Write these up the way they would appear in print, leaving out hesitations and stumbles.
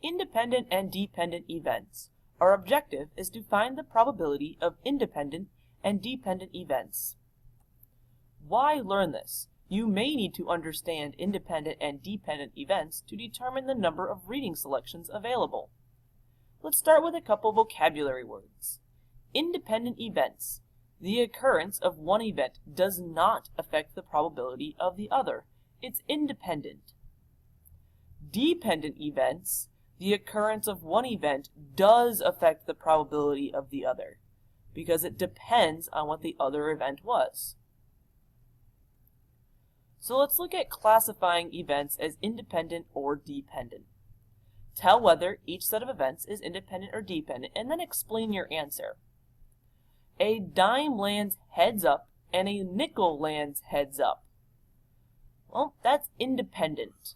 independent and dependent events. Our objective is to find the probability of independent and dependent events. Why learn this? You may need to understand independent and dependent events to determine the number of reading selections available. Let's start with a couple vocabulary words. Independent events. The occurrence of one event does not affect the probability of the other. It's independent. Dependent events. The occurrence of one event does affect the probability of the other, because it depends on what the other event was. So let's look at classifying events as independent or dependent. Tell whether each set of events is independent or dependent, and then explain your answer. A dime lands heads up and a nickel lands heads up. Well, that's independent.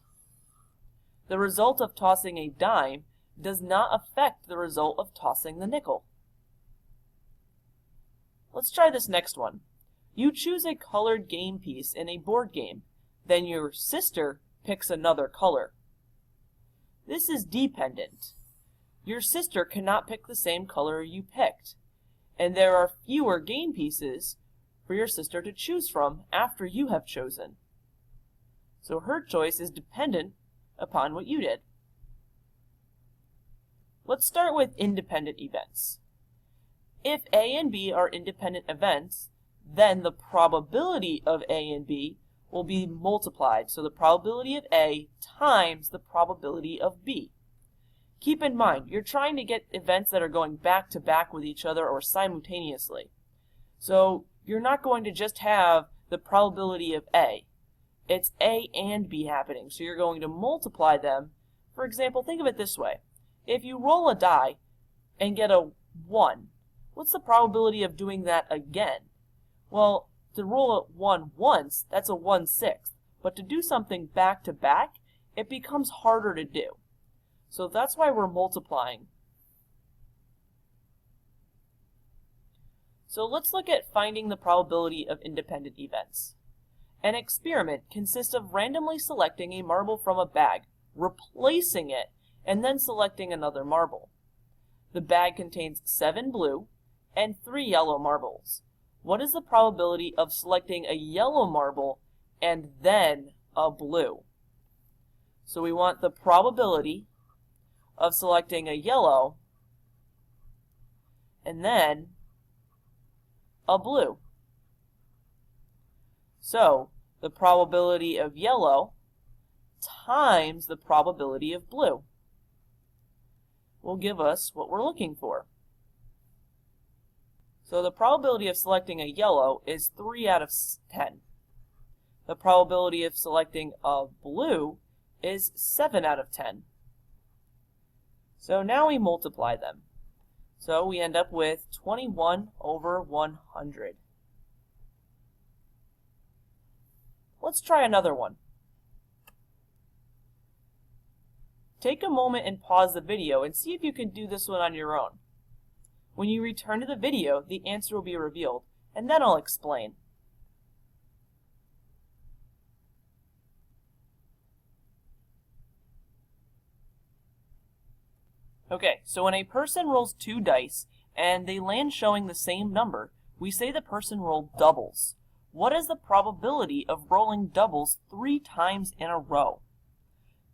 The result of tossing a dime does not affect the result of tossing the nickel. Let's try this next one. You choose a colored game piece in a board game. Then your sister picks another color. This is dependent. Your sister cannot pick the same color you picked, and there are fewer game pieces for your sister to choose from after you have chosen. So her choice is dependent upon what you did. Let's start with independent events. If A and B are independent events, then the probability of A and B will be multiplied. So the probability of A times the probability of B. Keep in mind, you're trying to get events that are going back to back with each other or simultaneously. So you're not going to just have the probability of A. It's A and B happening. So you're going to multiply them. For example, think of it this way. If you roll a die and get a 1, what's the probability of doing that again? Well, to roll a 1 once, that's a 1/6. But to do something back to back, it becomes harder to do. So that's why we're multiplying. So let's look at finding the probability of independent events. An experiment consists of randomly selecting a marble from a bag, replacing it, and then selecting another marble. The bag contains 7 blue and 3 yellow marbles. What is the probability of selecting a yellow marble and then a blue? So we want the probability of selecting a yellow and then a blue. So the probability of yellow times the probability of blue will give us what we're looking for. So the probability of selecting a yellow is 3 out of 10. The probability of selecting a blue is 7 out of 10. So now we multiply them. So we end up with 21 over 100. Let's try another one. Take a moment and pause the video and see if you can do this one on your own. When you return to the video, the answer will be revealed, and then I'll explain. Okay, so when a person rolls 2 dice and they land showing the same number, we say the person rolled doubles. What is the probability of rolling doubles 3 times in a row?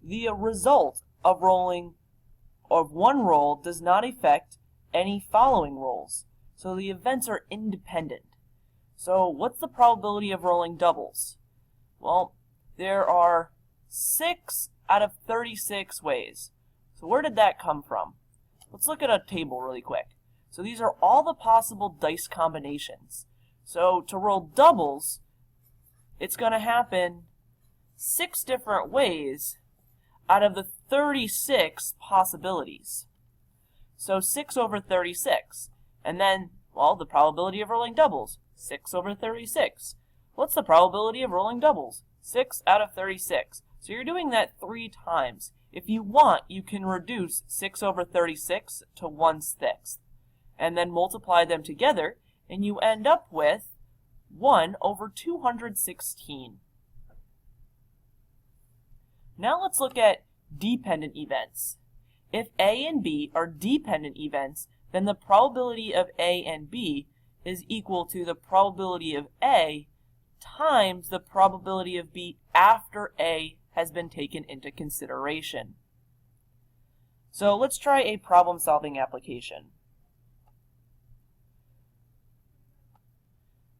The result of one roll does not affect any following rolls, so the events are independent. So what's the probability of rolling doubles? Well, there are 6 out of 36 ways. So where did that come from? Let's look at a table really quick. So these are all the possible dice combinations. So to roll doubles, it's going to happen 6 different ways out of the 36 possibilities. So 6 over 36. And then, well, the probability of rolling doubles, 6 over 36. What's the probability of rolling doubles? 6 out of 36. So you're doing that 3 times. If you want, you can reduce 6 over 36 to 1/6. And then multiply them together, and you end up with 1 over 216. Now let's look at dependent events. If A and B are dependent events, then the probability of A and B is equal to the probability of A times the probability of B after A has been taken into consideration. So let's try a problem-solving application.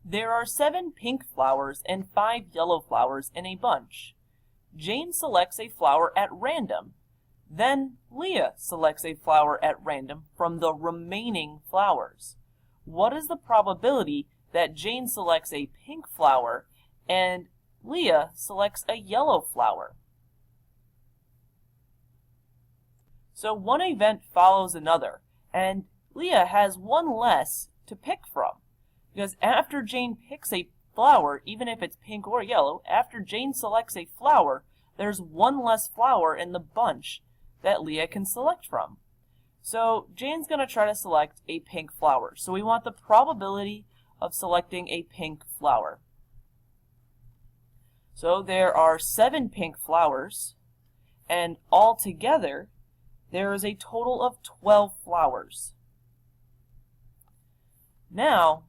There are 7 pink flowers and 5 yellow flowers in a bunch. Jane selects a flower at random. Then Leah selects a flower at random from the remaining flowers. What is the probability that Jane selects a pink flower and Leah selects a yellow flower? So one event follows another, and Leah has one less to pick from. Because after Jane picks a flower, even if it's pink or yellow, after Jane selects a flower, there's one less flower in the bunch that Leah can select from. So Jane's going to try to select a pink flower. So we want the probability of selecting a pink flower. So there are 7 pink flowers, and altogether there is a total of 12 flowers. Now,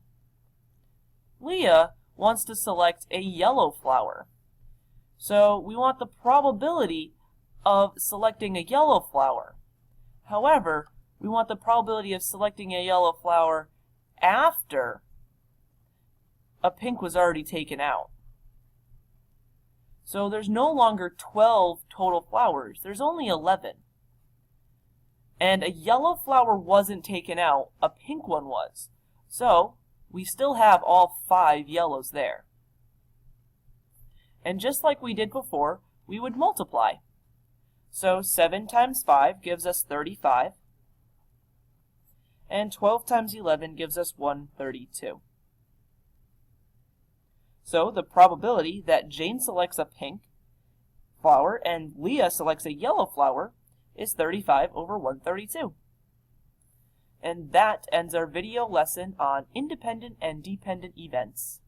Leah wants to select a yellow flower. So we want the probability of selecting a yellow flower. However, we want the probability of selecting a yellow flower after a pink was already taken out. So there's no longer 12 total flowers, there's only 11. And a yellow flower wasn't taken out, a pink one was. So we still have all 5 yellows there. And just like we did before, we would multiply. So 7 times 5 gives us 35. And 12 times 11 gives us 132. So the probability that Jane selects a pink flower and Leah selects a yellow flower is 35 over 132. And that ends our video lesson on independent and dependent events.